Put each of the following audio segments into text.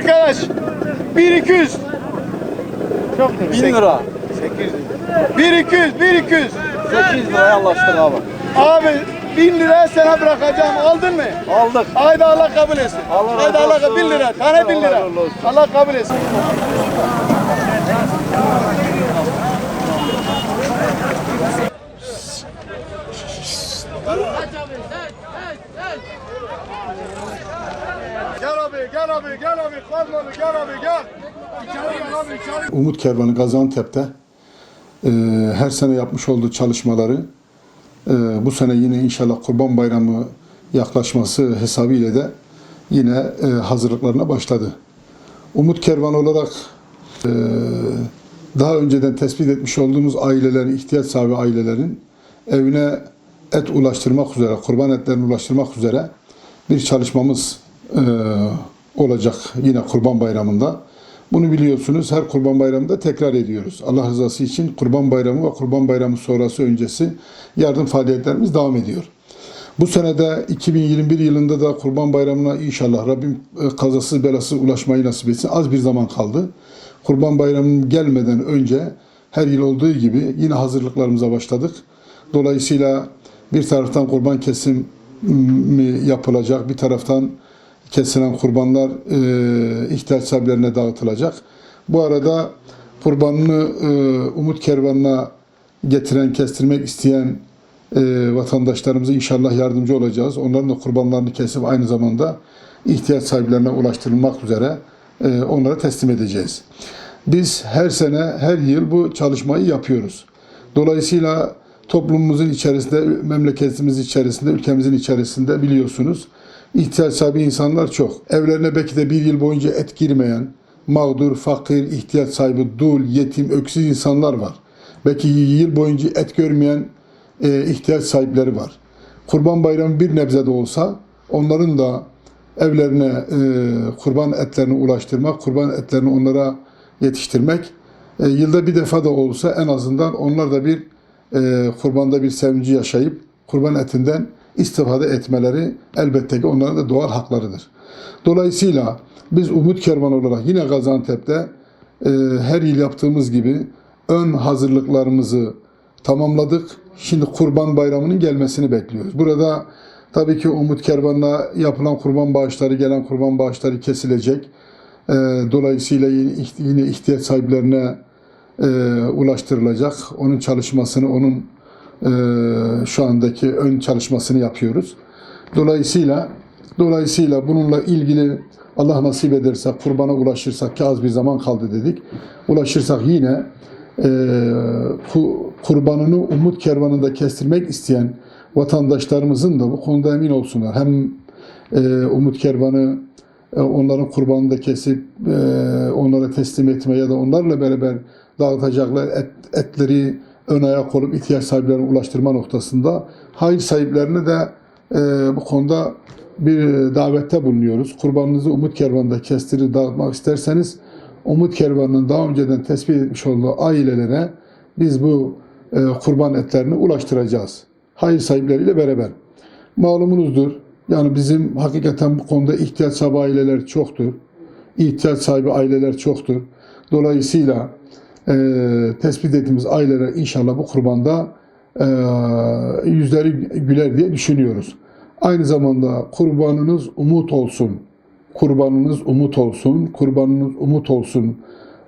Arkadaş 1200. Çok değil. 1000 lira. 1200, 1200. 8 liraya anlaştık abi. Abi 1000 lira sana bırakacağım. Aldın mı? Aldık. Haydi Allah kabul etsin. Allah razı Haydi Allah olsun. 1000 lira. Tane 1000 lira. Allah razı olsun. Allah kabul etsin. Gel abi, gel abi, gel abi. Kalmadı, gel abi, gel. İçeri gel abi, içeri. Umut Kervanı Gaziantep'te her sene yapmış olduğu çalışmaları bu sene yine inşallah Kurban Bayramı yaklaşması hesabıyla da yine hazırlıklarına başladı. Umut Kervanı olarak daha önceden tespit etmiş olduğumuz ailelerin, ihtiyaç sahibi ailelerin evine et ulaştırmak üzere, kurban etlerini ulaştırmak üzere bir çalışmamız olacak yine Kurban Bayramı'nda. Bunu biliyorsunuz, her Kurban Bayramı'nda tekrar ediyoruz. Allah rızası için Kurban Bayramı ve Kurban Bayramı sonrası öncesi yardım faaliyetlerimiz devam ediyor. Bu senede 2021 yılında da Kurban Bayramı'na inşallah Rabbim kazasız belasız ulaşmayı nasip etsin. Az bir zaman kaldı. Kurban Bayramı'nın gelmeden önce her yıl olduğu gibi yine hazırlıklarımıza başladık. Dolayısıyla bir taraftan kurban kesimi yapılacak, bir taraftan kesilen kurbanlar ihtiyaç sahiplerine dağıtılacak. Bu arada kurbanını Umut Kervanı'na getiren, kestirmek isteyen vatandaşlarımıza inşallah yardımcı olacağız. Onların da kurbanlarını kesip aynı zamanda ihtiyaç sahiplerine ulaştırılmak üzere onlara teslim edeceğiz. Biz her sene, her yıl bu çalışmayı yapıyoruz. Dolayısıyla toplumumuzun içerisinde, memleketimiz içerisinde, ülkemizin içerisinde biliyorsunuz ihtiyaç sahibi insanlar çok. Evlerine belki de bir yıl boyunca et girmeyen, mağdur, fakir, ihtiyaç sahibi, dul, yetim, öksüz insanlar var. Belki yıl boyunca et görmeyen ihtiyaç sahipleri var. Kurban Bayramı bir nebze de olsa onların da evlerine kurban etlerini ulaştırmak, kurban etlerini onlara yetiştirmek, yılda bir defa da olsa en azından onlar da bir kurbanda bir sevinci yaşayıp kurban etinden istifade etmeleri elbette ki onların da doğal haklarıdır. Dolayısıyla biz Umut Kervanı olarak yine Gaziantep'te her yıl yaptığımız gibi ön hazırlıklarımızı tamamladık. Şimdi Kurban Bayramı'nın gelmesini bekliyoruz. Burada tabii ki Umut Kervanı'na yapılan kurban bağışları, gelen kurban bağışları kesilecek. Dolayısıyla yine ihtiyaç sahiplerine ulaştırılacak. Onun çalışmasını, onun şu andaki ön çalışmasını yapıyoruz. Dolayısıyla bununla ilgili Allah nasip ederse kurbana ulaşırsak ki az bir zaman kaldı dedik. Ulaşırsak yine kurbanını Umut Kervanı'nda kestirmek isteyen vatandaşlarımızın da bu konuda emin olsunlar. Hem Umut Kervanı onların kurbanını da kesip onlara teslim etme ya da onlarla beraber dağıtacaklar etleri ön ayak olup ihtiyaç sahiplerine ulaştırma noktasında hayır sahiplerine de bu konuda bir davette bulunuyoruz. Kurbanınızı Umut Kervanı'nda kestirip dağıtmak isterseniz Umut Kervanı'nın daha önceden tespit etmiş olduğu ailelere biz bu kurban etlerini ulaştıracağız. Hayır sahipleriyle beraber. Malumunuzdur. Yani bizim hakikaten bu konuda ihtiyaç sahibi aileler çoktur. İhtiyaç sahibi aileler çoktur. Dolayısıyla tespit ettiğimiz aileler inşallah bu kurbanda yüzleri güler diye düşünüyoruz. Aynı zamanda kurbanınız umut olsun. Kurbanınız umut olsun. Kurbanınız umut olsun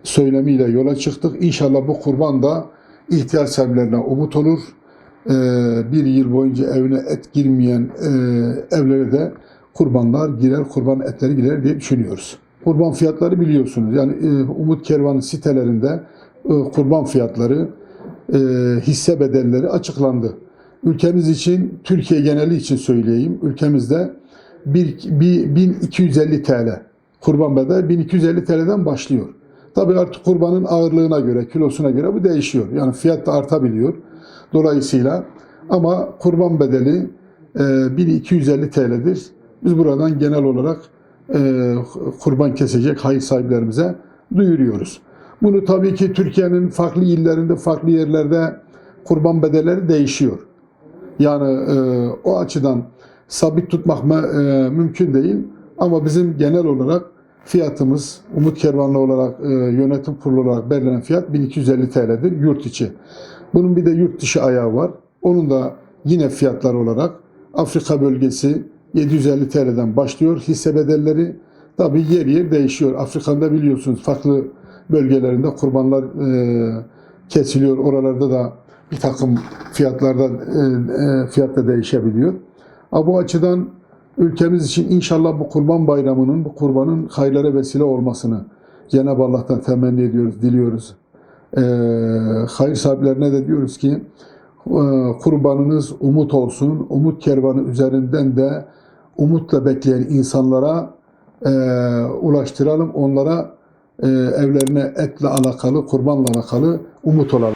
söylemiyle yola çıktık. İnşallah bu kurban da ihtiyaç sahiplerine umut olur. Bir yıl boyunca evine et girmeyen evlere de kurbanlar girer, kurban etleri girer diye düşünüyoruz. Kurban fiyatları biliyorsunuz. Yani Umut Kervanı sitelerinde kurban fiyatları, hisse bedelleri açıklandı. Ülkemiz için, Türkiye geneli için söyleyeyim. Ülkemizde 1250 TL kurban bedeli 1250 TL'den başlıyor. Tabii artık kurbanın ağırlığına göre, kilosuna göre bu değişiyor. Yani fiyat da artabiliyor. Dolayısıyla ama kurban bedeli 1250 TL'dir. Biz buradan genel olarak kurban kesecek hayır sahiplerimize duyuruyoruz. Bunu tabii ki Türkiye'nin farklı illerinde, farklı yerlerde kurban bedelleri değişiyor. Yani o açıdan sabit tutmak mümkün değil. Ama bizim genel olarak fiyatımız Umut Kervanlı olarak yönetim kurulu olarak belirlenen fiyat 1250 TL'dir yurt içi. Bunun bir de yurt dışı ayağı var. Onun da yine fiyatlar olarak Afrika bölgesi 750 TL'den başlıyor. Hisse bedelleri tabii yer yer değişiyor. Afrika'da biliyorsunuz farklı bölgelerinde kurbanlar kesiliyor. Oralarda da bir takım fiyatlarda fiyat da değişebiliyor. Bu açıdan ülkemiz için inşallah bu Kurban Bayramı'nın, bu kurbanın hayırlara vesile olmasını Cenab-ı Allah'tan temenni ediyoruz, diliyoruz. Hayır sahiplerine de diyoruz ki kurbanınız umut olsun. Umut kervanı üzerinden de umutla bekleyen insanlara ulaştıralım. Onlara evlerine etle alakalı, kurbanla alakalı umut olalım.